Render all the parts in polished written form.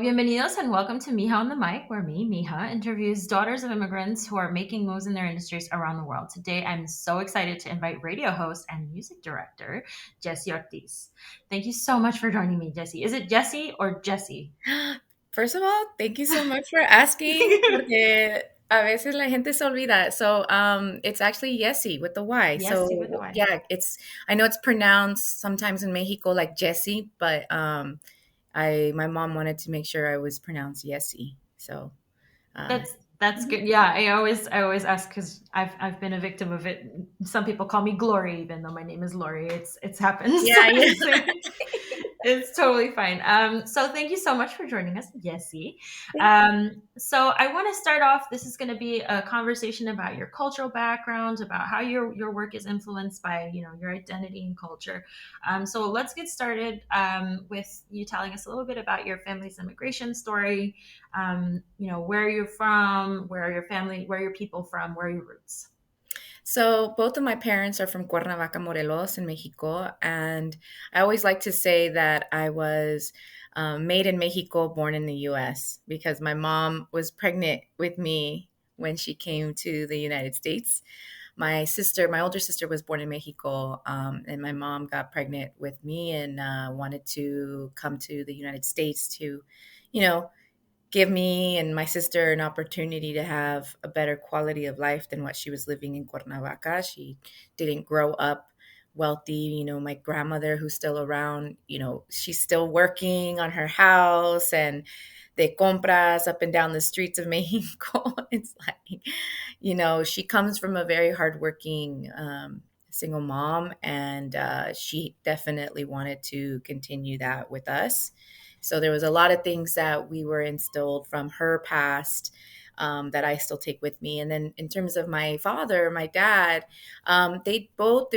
Bienvenidos and welcome to Mija on the Mic, where me, Mija, interviews daughters of immigrants who are making moves in their industries around the world. Today, I'm so excited to invite radio host and music director, Yesi Ortiz. Thank you so much for joining me, Yesi. Is it Yesi or Jesse? First of all, thank you so much for asking, porque a veces la gente se olvida. So, it's actually Yesi with the Y. Yesi with a So, Y. yeah, I know it's pronounced sometimes in Mexico like Jesse, but my mom wanted to make sure I was pronounced Yesi. So, uh, That's mhm. good. Yeah, I always ask because I've been a victim of it. Some people call me Glory, even though my name is Lori. It's happened. So Yeah, yeah. it's totally fine. So thank you so much for joining us, Yesi. Thank you. So I want to start off. This is going to be a conversation about your cultural background, about how your work is influenced by your identity and culture. So let's get started with you telling us a little bit about your family's immigration story. Where you're from, where are your family, where are your people from, where are your roots? So both of my parents are from Cuernavaca, Morelos, in Mexico, and I always like to say that I was made in Mexico, born in the U.S. because my mom was pregnant with me when she came to the United States. My older sister, was born in Mexico, and my mom got pregnant with me and wanted to come to the United States to, you know, give me and my sister an opportunity to have a better quality of life than what she was living in Cuernavaca. She didn't grow up wealthy. My grandmother, who's still around, she's still working on her house and de compras up and down the streets of Mexico. It's like, she comes from a very hardworking single mom, and she definitely wanted to continue that with us. So there was a lot of things that we were instilled from her past, that I still take with me. And then in terms of my father, my dad, they both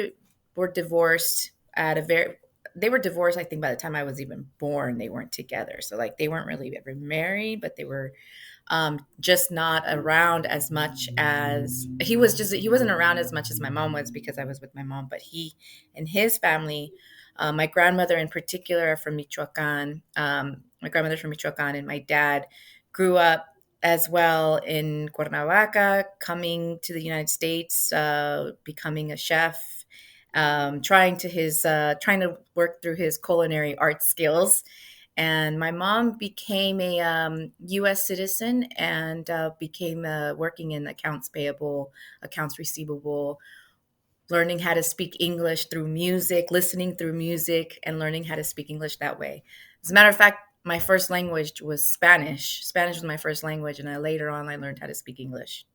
were divorced at a very they were divorced, I think, by the time I was even born. They weren't together. So like they weren't really ever married, but they were just not around as much as he wasn't around as much as my mom was because I was with my mom. But he and his family, my grandmother in particular, are from Michoacan. My grandmother's from Michoacan, and my dad grew up as well in Cuernavaca, coming to the United States, becoming a chef, trying to work through his culinary art skills. And my mom became a U.S. citizen and became working in accounts payable, accounts receivable, learning how to speak English through music, listening through music, and learning how to speak English that way. As a matter of fact, my first language was Spanish. Spanish was my first language, and later on I learned how to speak English.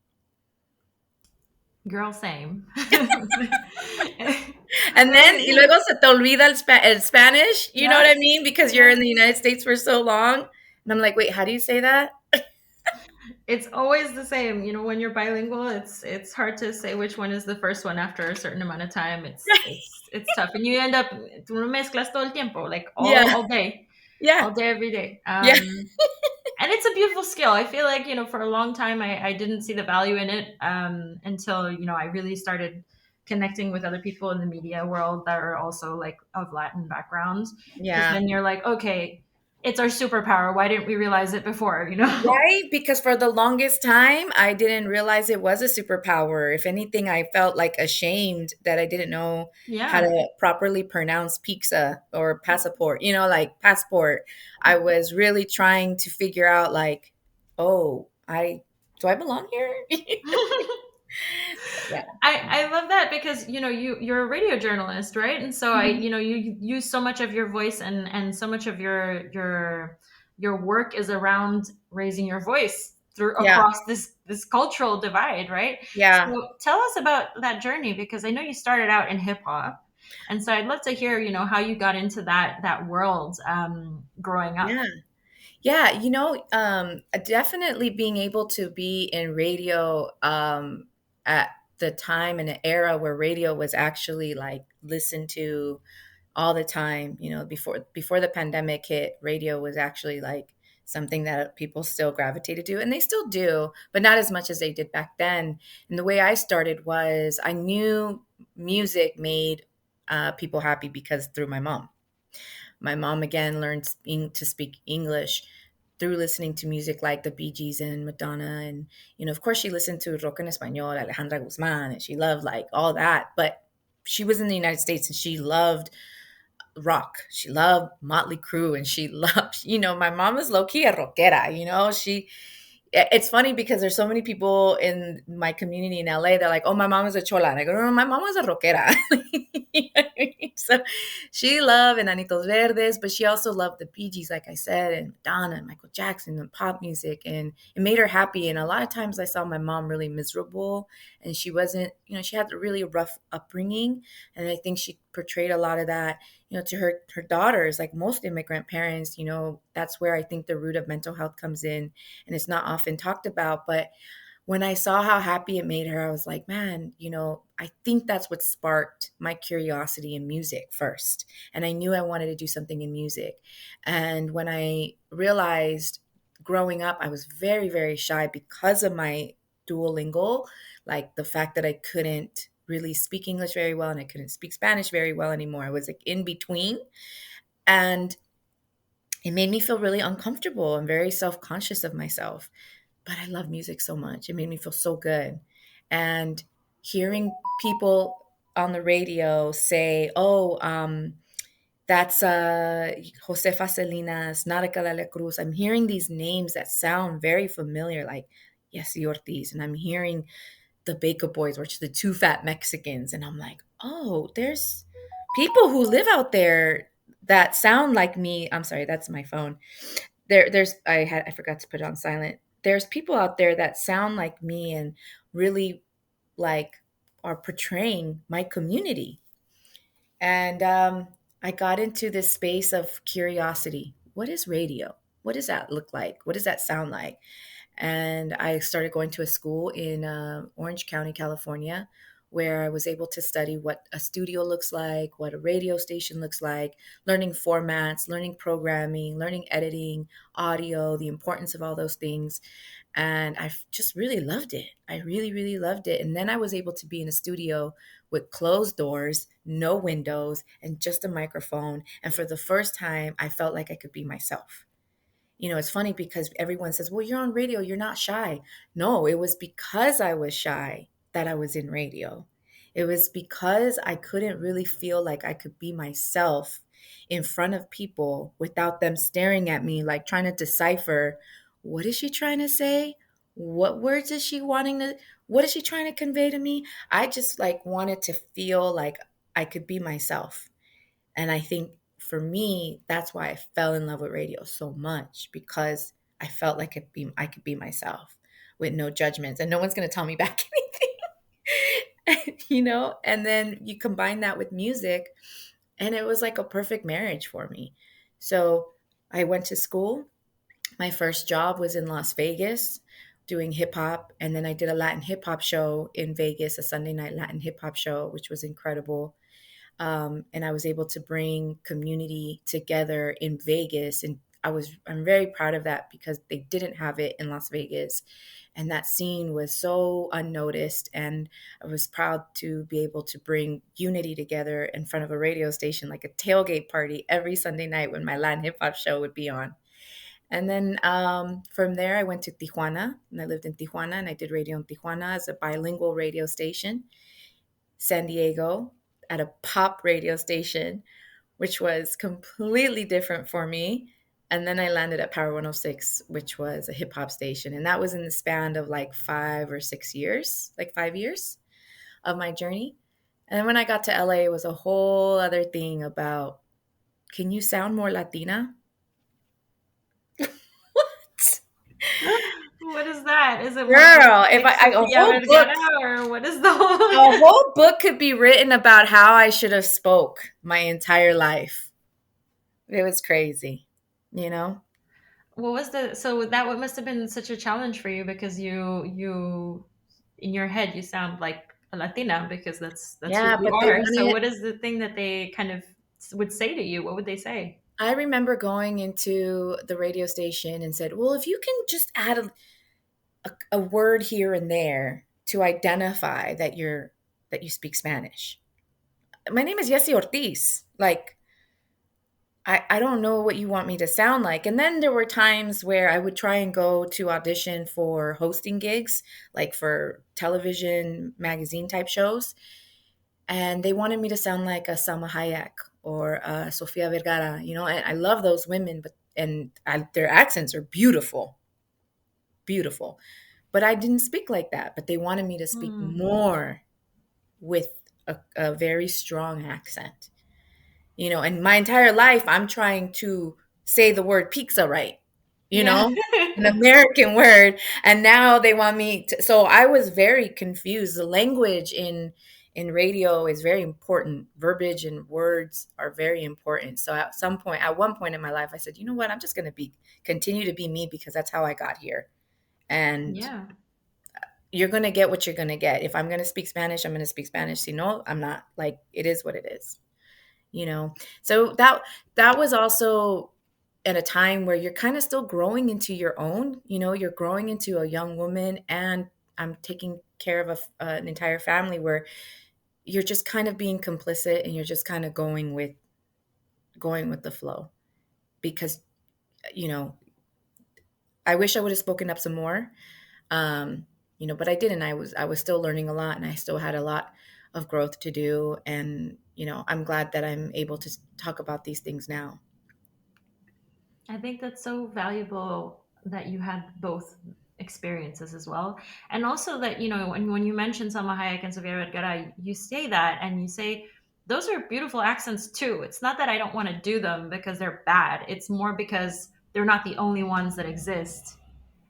Girl, same. And then y When luego se te olvida el Spanish, you know what I Yes, mean? Because you're in yes. the United States for so long. And I'm like, wait, how do you say that? It's always the same. When you're bilingual, it's hard to say which one is the first one after a certain amount of time. It's tough, and you end up tú lo mezclas todo el tiempo, like all Yeah, all day, yeah, all day, every day. yeah. And it's a beautiful skill. I feel like for a long time I didn't see the value in it until I really started connecting with other people in the media world that are also like of Latin backgrounds, because Yeah. then you're like, okay, it's our superpower. Why didn't we realize it before? Right? Because for the longest time, I didn't realize it was a superpower. If anything, I felt like ashamed that I didn't know how Yeah. to properly pronounce pizza or passport, like passport. I was really trying to figure out, like, oh, do I belong here? Yeah. I love that because you're a radio journalist, right? And so Mhm. you use so much of your voice, and so much of your work is around raising your voice through Yeah. across this cultural divide, right? Yeah. So tell us about that journey, because I know you started out in hip hop, and so I'd love to hear how you got into that world growing up. Yeah. Yeah, definitely being able to be in radio at the time and an era where radio was actually like listened to all the time. Before the pandemic hit, radio was actually like something that people still gravitated to, and they still do, but not as much as they did back then. And the way I started was I knew music made people happy because through my mom. My mom again learned to speak English through listening to music like the Bee Gees and Madonna. And, of course, she listened to rock en español, Alejandra Guzman, and she loved like all that. But she was in the United States and she loved rock. She loved Motley Crue and she loved, my mom was low key a rockera, it's funny because there's so many people in my community in LA. They're like, "Oh, my mom is a chola." And I go, "No, no, my mom was a rockera." You know what I mean? So she loved Enanitos Verdes, but she also loved the Bee Gees, like I said, and Madonna and Michael Jackson and pop music, and it made her happy. And a lot of times I saw my mom really miserable, and she wasn't, she had a really rough upbringing, and I think she portrayed a lot of that, to her daughters. Like most immigrant parents, that's where I think the root of mental health comes in, and it's not often talked about. But when I saw how happy it made her, I was like, man, I think that's what sparked my curiosity in music first. And I knew I wanted to do something in music. And when I realized growing up, I was very, very shy because of my duolingo, like the fact that I couldn't really speak English very well and I couldn't speak Spanish very well anymore. I was like in between. And it made me feel really uncomfortable and very self conscious of myself. But I love music so much. It made me feel so good. And hearing people on the radio say, oh, that's Josefa Salinas, Narca de la Cruz. I'm hearing these names that sound very familiar, like Yesi Ortiz. And I'm hearing the Baker Boys, which are the two fat Mexicans. And I'm like, oh, there's people who live out there that sound like me. I'm sorry, that's my phone. I forgot to put it on silent. There's people out there that sound like me and really like are portraying my community. And I got into this space of curiosity. What is radio? What does that look like? What does that sound like? And I started going to a school in Orange County, California, where I was able to study what a studio looks like, what a radio station looks like, learning formats, learning programming, learning editing, audio, the importance of all those things. And I just really loved it. I really, really loved it. And then I was able to be in a studio with closed doors, no windows, and just a microphone. And for the first time, I felt like I could be myself. It's funny because everyone says, well, you're on radio, you're not shy. No, it was because I was shy that I was in radio. It was because I couldn't really feel like I could be myself in front of people without them staring at me, like trying to decipher what is she trying to say? What words is she wanting to, what is she trying to convey to me? I just like wanted to feel like I could be myself. And I think for me, that's why I fell in love with radio so much because I felt like I could be myself with no judgments and no one's going to tell me back anything, And then you combine that with music and it was like a perfect marriage for me. So I went to school. My first job was in Las Vegas doing hip hop. And then I did a Latin hip hop show in Vegas, a Sunday night Latin hip hop show, which was incredible. And I was able to bring community together in Vegas, and I'm very proud of that because they didn't have it in Las Vegas, and that scene was so unnoticed. And I was proud to be able to bring unity together in front of a radio station, like a tailgate party every Sunday night when my Latin hip hop show would be on. And then from there, I went to Tijuana, and I lived in Tijuana, and I did radio in Tijuana as a bilingual radio station. San Diego at a pop radio station, which was completely different for me. And then I landed at Power 106, which was a hip hop station. And that was in the span of like 5 or 6 years, like 5 years of my journey. And then when I got to LA, it was a whole other thing about, can you sound more Latina? What? What is that? Is it more Girl, if like a Sofia whole book, Vergara, or what is the whole? a whole book could be written about how I should have spoke my entire life. It was crazy, you know? What was the so that what must have been such a challenge for you because you in your head you sound like a Latina because that's who Yeah, you but they are. So wanted, what is the thing that they kind of would say to you? What would they say? I remember going into the radio station and said, well, if you can just add a word here and there to identify that you speak Spanish. My name is Yesi Ortiz. Like, I don't know what you want me to sound like. And then there were times where I would try and go to audition for hosting gigs, like for television, magazine type shows. And they wanted me to sound like a Salma Hayek or a Sofia Vergara, you know, and I love those women, but their accents are beautiful, beautiful. But I didn't speak like that. But they wanted me to speak Hmm. more with a very strong accent. You know, and my entire life I'm trying to say the word pizza right, you Yeah. know, an American word, and now they want me to, so I was very confused. The language in radio is very important. Verbiage and words are very important. So at one point in my life, I said, you know what, I'm just going to be continue to be me because that's how I got here. And Yeah. you're going to get what you're going to get. If I'm going to speak Spanish, I'm going to speak Spanish. Si no, I'm not. Like, it is what it is, you know. So that was also at a time where you're kind of still growing into your own, you know, you're growing into a young woman, and I'm taking care of an entire family where you're just kind of being complicit and you're just kind of going with the flow because, you know, I wish I would have spoken up some more. um you know, but I didn't. I was still learning a lot, and I still had a lot of growth to do, and you know, I'm glad that I'm able to talk about these things now. I think that's so valuable that you had both experiences as well. And also that, you know, when you mention Salma Hayek and Sofia Vergara, you say that and you say, those are beautiful accents too. It's not that I don't want to do them because they're bad. It's more because they're not the only ones that exist.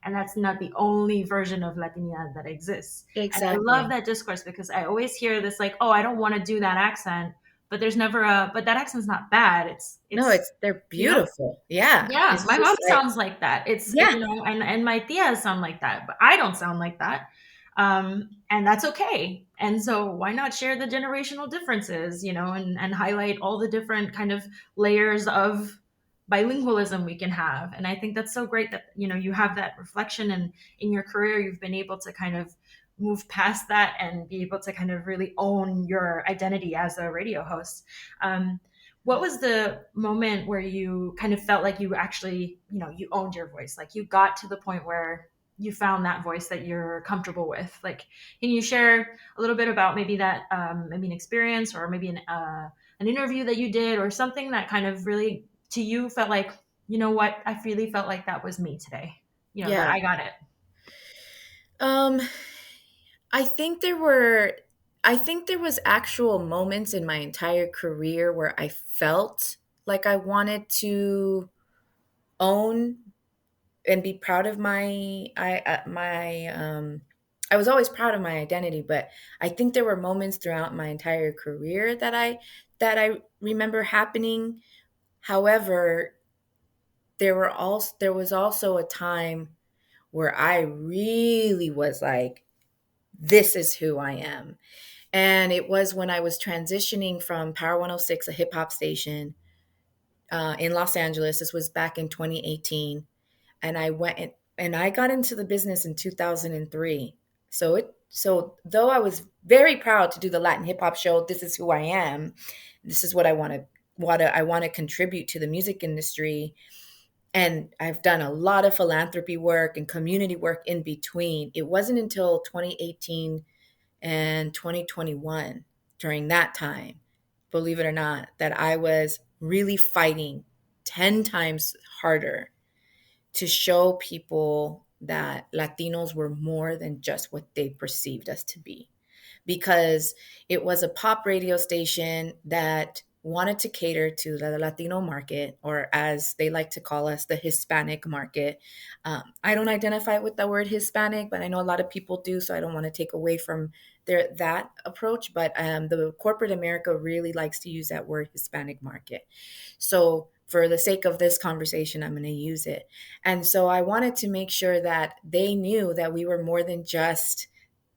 And that's not the only version of Latinidad that exists. And I love Exactly. that discourse because I always hear this like, oh, I don't want to do that accent, but there's never a, but that accent's not bad. No, It's, they're you know, beautiful. Yeah. yeah, It's my mom just like, sounds like that. yeah. You know, and my tias sound like that, but I don't sound like that. And that's okay. And so why not share the generational differences, you know, and highlight all the different kind of layers of bilingualism we can have. And I think that's so great that, you know, you have that reflection, and in your career you've been able to kind of move past that and be able to kind of really own your identity as a radio host. What was the moment where you kind of felt like you actually, you know, you owned your voice, like you got to the point where you found that voice that you're comfortable with? Like, can you share a little bit about maybe that, maybe an experience, or maybe an interview that you did, or something that kind of really to you felt like, you know what, I really felt like that was me today, you know, that Yeah. I got it. Um, I think there were I think there was actual moments in my entire career where I felt like I wanted to own and be proud of I was always proud of my identity, but I think there were moments throughout my entire career that I remember happening. However, there was also a time where I really was like, this is who I am. And it was when I was transitioning from Power 106, a hip hop station in Los Angeles. This was back in 2018. And I got into the business in 2003. So though I was very proud to do the Latin hip hop show, this is who I am. This is what I want to contribute to the music industry. And I've done a lot of philanthropy work and community work in between. It wasn't until 2018 and 2021, during that time, believe it or not, that I was really fighting 10 times harder to show people that Latinos were more than just what they perceived us to be, because it was a pop radio station that wanted to cater to the Latino market, or as they like to call us, the Hispanic market. I don't identify with the word Hispanic, but I know a lot of people do, so I don't want to take away from that approach. But the corporate America really likes to use that word Hispanic market. So for the sake of this conversation, I'm going to use it. And so I wanted to make sure that they knew that we were more than just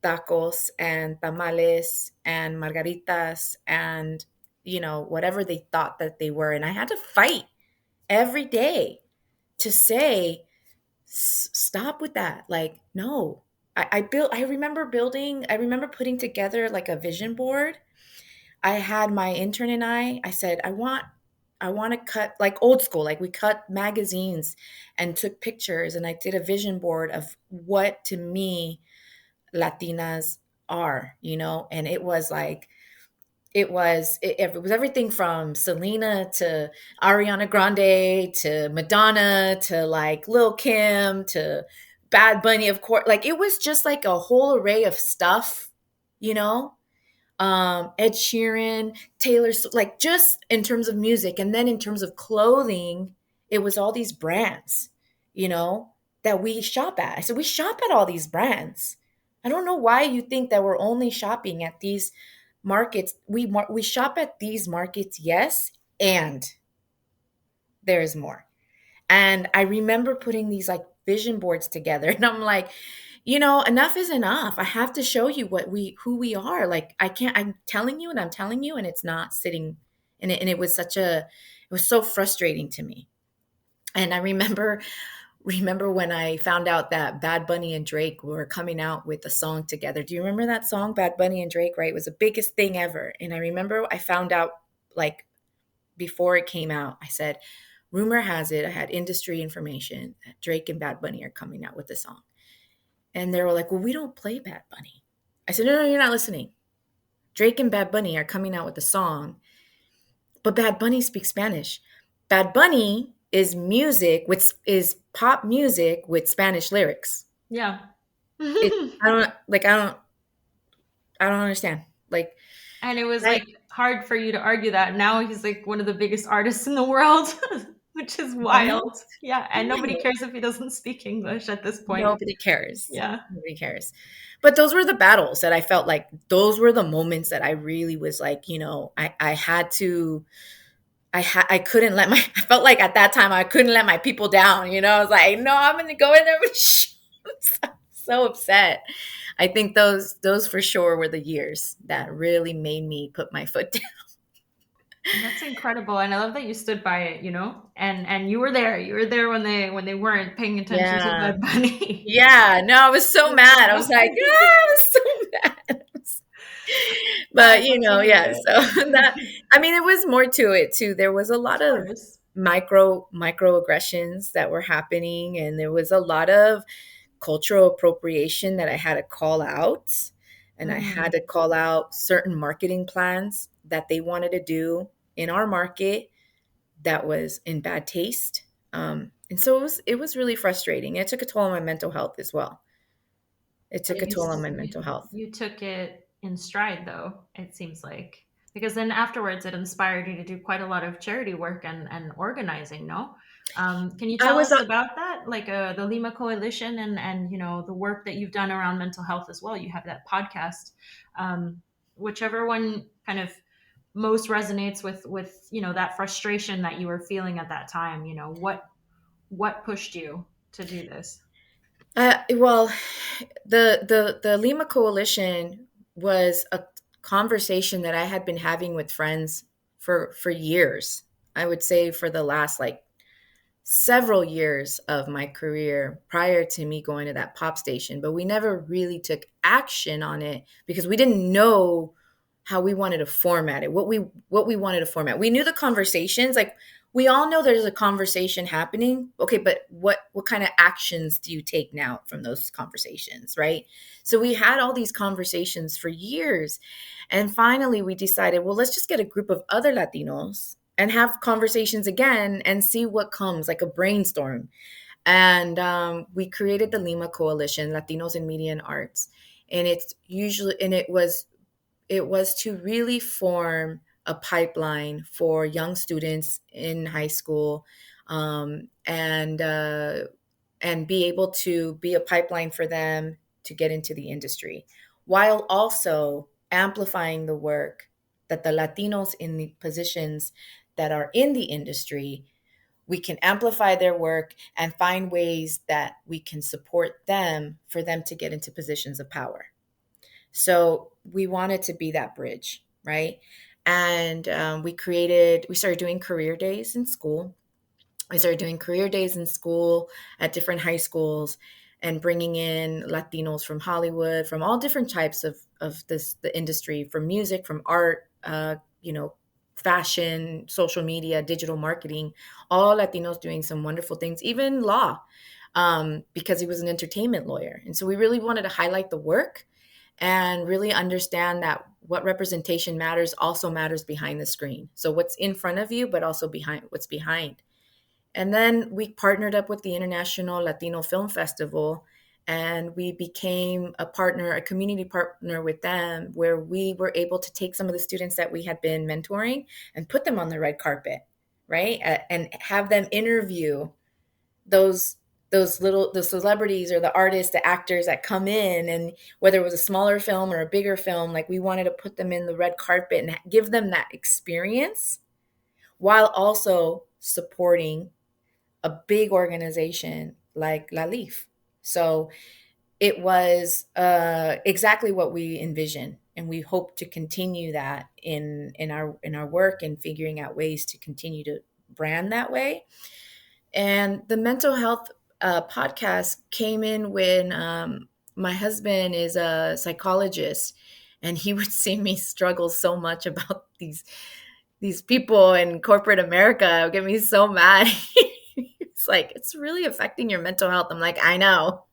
tacos and tamales and margaritas and, you know, whatever they thought that they were. And I had to fight every day to say, stop with that. Like, no. I remember putting together like a vision board. I had my intern and I said, want to cut like old school. Like we cut magazines and took pictures, and I did a vision board of what to me Latinas are, and it was like it was everything from Selena to Ariana Grande to Madonna to like Lil Kim to Bad Bunny, of course. Like it was just like a whole array of stuff, you know. Ed Sheeran, like just in terms of music, and then in terms of clothing, it was all these brands, you know, that we shop at. I said we shop at all these brands. I don't know why you think that we're only shopping at these markets. We shop at these markets, yes, and there's more. And I remember putting these like vision boards together, and I'm like, enough is enough. I have to show you who we are. Like I can't, I'm telling you and I'm telling you, and it's not sitting in it. And it was it was so frustrating to me. And I remember when I found out that Bad Bunny and Drake were coming out with a song together. Do you remember that song, Bad Bunny and Drake, right? It was the biggest thing ever. And I remember I found out like before it came out, I said, rumor has it, I had industry information that Drake and Bad Bunny are coming out with a song. And they were like, well, we don't play Bad Bunny. I said, no, you're not listening. Drake and Bad Bunny are coming out with a song, but Bad Bunny speaks Spanish. Bad Bunny is is pop music with Spanish lyrics. Yeah. It I don't like I don't understand. Like And it was I like hard for you to argue that. Now he's like one of the biggest artists in the world, which is right? wild. Yeah. And nobody cares if he doesn't speak English at this point. Nobody cares. Yeah. Nobody cares. But those were the battles that I felt like those were the moments that I really was like, I had to I couldn't let my I felt like at that time I couldn't let my people down, I was like, no, I'm gonna go in there with so upset. I think those for sure were the years that really made me put my foot down. That's incredible. And I love that you stood by it, and you were there. You were there when they weren't paying attention to Yeah. Bad Bunny. Yeah. No, I was so mad. I was like, I was so mad. But That's yeah, amazing. so that I mean it was more to it too. There was a lot Of of course. microaggressions that were happening, and there was a lot of cultural appropriation that I had to call out. And I had Hmm. to call out certain marketing plans that they wanted to do in our market that was in bad taste. And so it was really frustrating. It took a toll on my mental health as well. It But took a toll on my mental health. you took it in stride, though, it seems like. Because then afterwards, it inspired you to do quite a lot of charity work and organizing, no? Can you I tell was us about that? Like the Lima Coalition and the work that you've done around mental health as well. You have that podcast. Whichever one kind of most resonates with that frustration that you were feeling at that time, what pushed you to do this? well, the Lima Coalition was a conversation that I had been having with friends for years. I would say for the last like several years of my career prior to me going to that pop station, but we never really took action on it because we didn't know how we wanted to format it, what we wanted to format. We knew the conversations, like we all know there's a conversation happening. Okay, but what kind of actions do you take now from those conversations, right? So we had all these conversations for years, and finally we decided, well, let's just get a group of other Latinos and have conversations again and see what comes, like a brainstorm. And we created the Lima Coalition, Latinos in Media and Arts, and it was to really form a pipeline for young students in high school, and be able to be a pipeline for them to get into the industry, while also amplifying the work that the Latinos in the positions that are in the industry, we can amplify their work and find ways that we can support them for them to get into positions of power. So we wanted to be that bridge, right? And we started doing career days in school. We started doing career days in school at different high schools and bringing in Latinos from Hollywood, from all different types of the industry, from music, from art, fashion, social media, digital marketing, all Latinos doing some wonderful things, even law, because he was an entertainment lawyer. And so we really wanted to highlight the work and really understand that what representation matters also matters behind the screen. So what's in front of you, but also behind what's behind. And then we partnered up with the International Latino Film Festival, and we became a partner, a community partner with them, where we were able to take some of the students that we had been mentoring and put them on the red carpet, right? And have them interview those the celebrities or the artists, the actors that come in, and whether it was a smaller film or a bigger film, like we wanted to put them in the red carpet and give them that experience while also supporting a big organization like La Leaf. So it was exactly what we envisioned, and we hope to continue that in our work and figuring out ways to continue to brand that way. And the mental health podcast came in when my husband is a psychologist, and he would see me struggle so much about these people in corporate America. It would get me so mad. It's like, it's really affecting your mental health. I'm like, I know.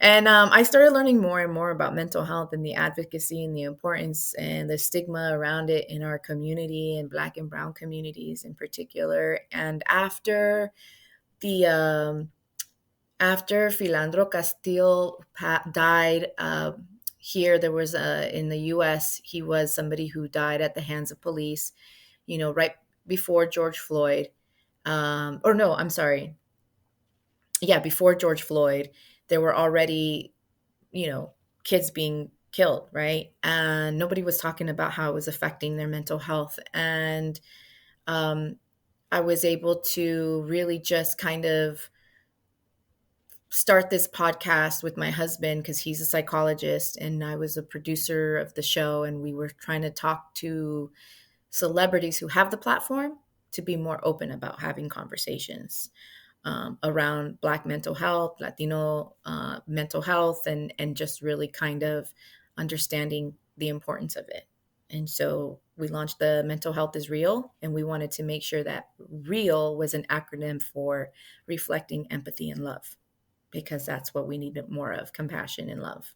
And I started learning more and more about mental health and the advocacy and the importance and the stigma around it in our community and Black and Brown communities in particular. And the after Philandro Castile died, here there was in the U.S. he was somebody who died at the hands of police. Right before George Floyd, or no, I'm sorry, yeah, before George Floyd, there were already, you know, kids being killed, right? And nobody was talking about how it was affecting their mental health. And um, I was able to really just kind of start this podcast with my husband because he's a psychologist and I was a producer of the show. And we were trying to talk to celebrities who have the platform to be more open about having conversations around Black mental health, Latino mental health, and just really kind of understanding the importance of it. And so we launched the Mental Health is Real, and we wanted to make sure that REAL was an acronym for reflecting empathy and love, because that's what we need more of, compassion and love.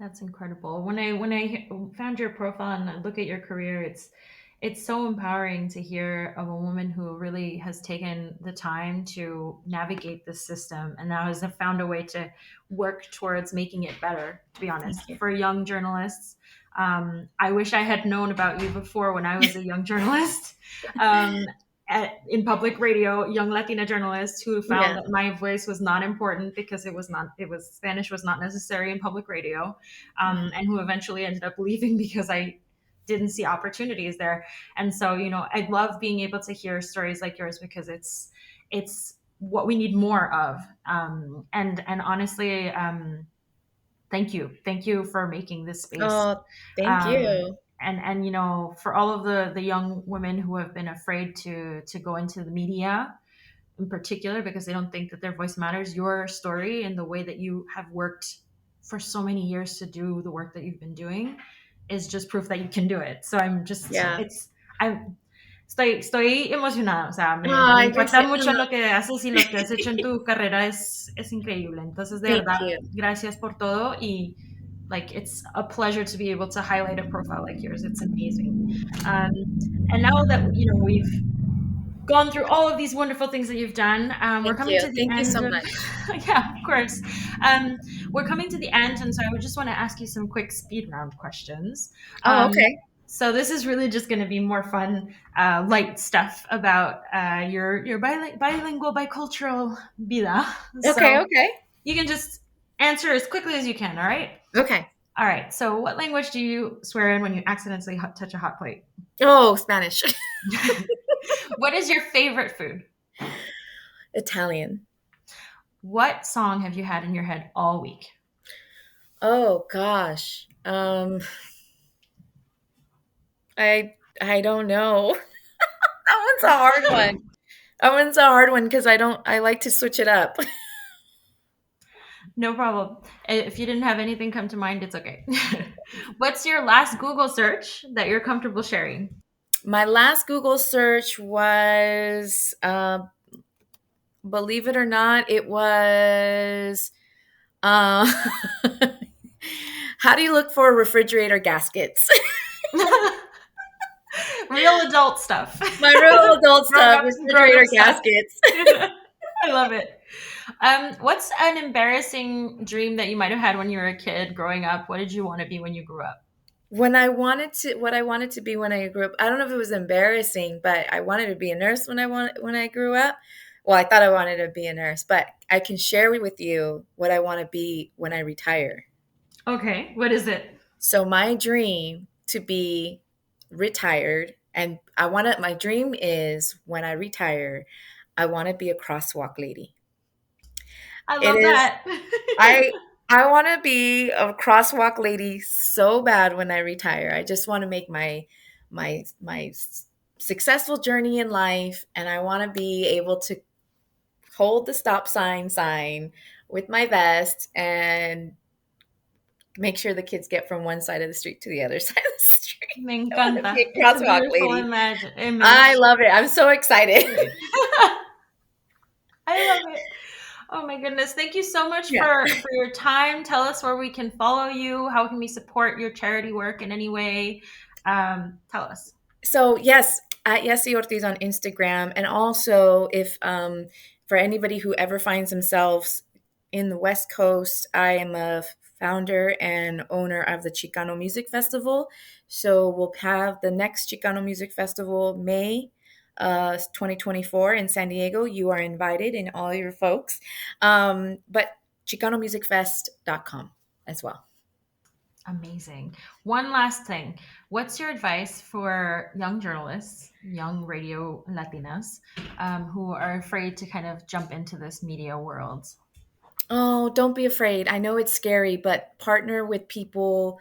That's incredible. When I found your profile and I look at your career, it's so empowering to hear of a woman who really has taken the time to navigate the system and now has found a way to work towards making it better. To be Thank honest, you. for young journalists, I wish I had known about you before when I was a young journalist. Um, in public radio, young Latina journalist who found Yeah. that my voice was not important because it was Spanish was not necessary in public radio, Mhm. and who eventually ended up leaving because I didn't see opportunities there. And so, I love being able to hear stories like yours because it's what we need more of. And honestly, thank you for making this space. Oh, thank Um, you. and for all of the young women who have been afraid to go into the media in particular because they don't think that their voice matters, your story and the way that you have worked for so many years to do the work that you've been doing is just proof that you can do it. So Yeah. I'm, estoy emocionada, o sea, me Ay, impacta mucho no, lo que haces y lo que has hecho en tu carrera es increíble. Entonces, de thank verdad, you. gracias por todo y like it's a pleasure to be able to highlight a profile like yours. It's amazing. Um, and now that we've gone through all of these wonderful things that you've done. We're Thank coming you. to the Thank you end so of, much. yeah, of course. Um, we're coming to the end, and so I would just want to ask you some quick speed round questions. Oh, Um, okay. so this is really just going to be more fun, light stuff about your bilingual, bicultural vida. Okay, So okay. you can just answer as quickly as you can. All right. Okay. All right. So, what language do you swear in when you accidentally touch a hot plate? Oh, Spanish. What is your favorite food? Italian. What song have you had in your head all week? Oh gosh. I don't know. That one's a hard one. That one's a hard one because I like to switch it up. No problem. If you didn't have anything come to mind, it's okay. What's your last Google search that you're comfortable sharing? My last Google search was, believe it or not, it was uh, how do you look for refrigerator gaskets? Real adult stuff. My real adult stuff, Grown up refrigerator stuff. gaskets. I love it. What's an embarrassing dream that you might have had when you were a kid growing up? What did you want to be when you grew up? What I wanted to be when I grew up, I don't know if it was embarrassing, but I wanted to be a nurse when I grew up. Well, I thought I wanted to be a nurse, but I can share with you what I want to be when I retire. Okay, what is it? So my dream to be retired, and my dream is when I retire, I want to be a crosswalk lady. I It love is that. I I want to be a crosswalk lady so bad when I retire. I just want to make my successful journey in life, and I want to be able to hold the stop sign with my vest and make sure the kids get from one side of the street to the other side of the street. Me I want to be encanta. a It's a crosswalk beautiful lady. I image. love it. I'm so excited. Great. I love it. Oh my goodness. Thank you so much Yeah. for your time. Tell us where we can follow you. How can we support your charity work in any way? Tell us. So yes, at Yesi Ortiz on Instagram, and also if for anybody who ever finds themselves in the West Coast, I am a founder and owner of the Chicano Music Festival. So we'll have the next Chicano Music Festival May 2024 in San Diego. You are invited and all your folks. But ChicanoMusicFest.com as well. Amazing. One last thing. What's your advice for young journalists, young radio Latinas, who are afraid to kind of jump into this media world? Oh, don't be afraid. I know it's scary, but partner with people.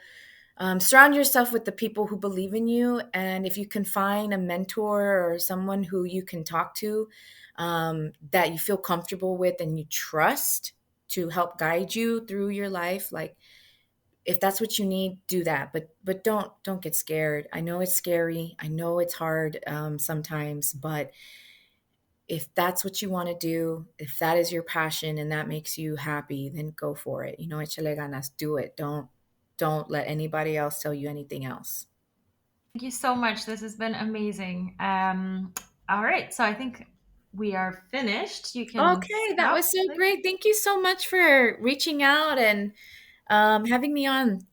Surround yourself with the people who believe in you. And if you can find a mentor or someone who you can talk to, that you feel comfortable with and you trust to help guide you through your life, like if that's what you need, do that. But don't get scared. I know it's scary. I know it's hard sometimes, but if that's what you want to do, if that is your passion and that makes you happy, then go for it. Échale ganas, do it. Don't let anybody else tell you anything else. Thank you so much. This has been amazing. All right. So I think we are finished. You can Okay, that stop. was so great. Thank you so much for reaching out and having me on.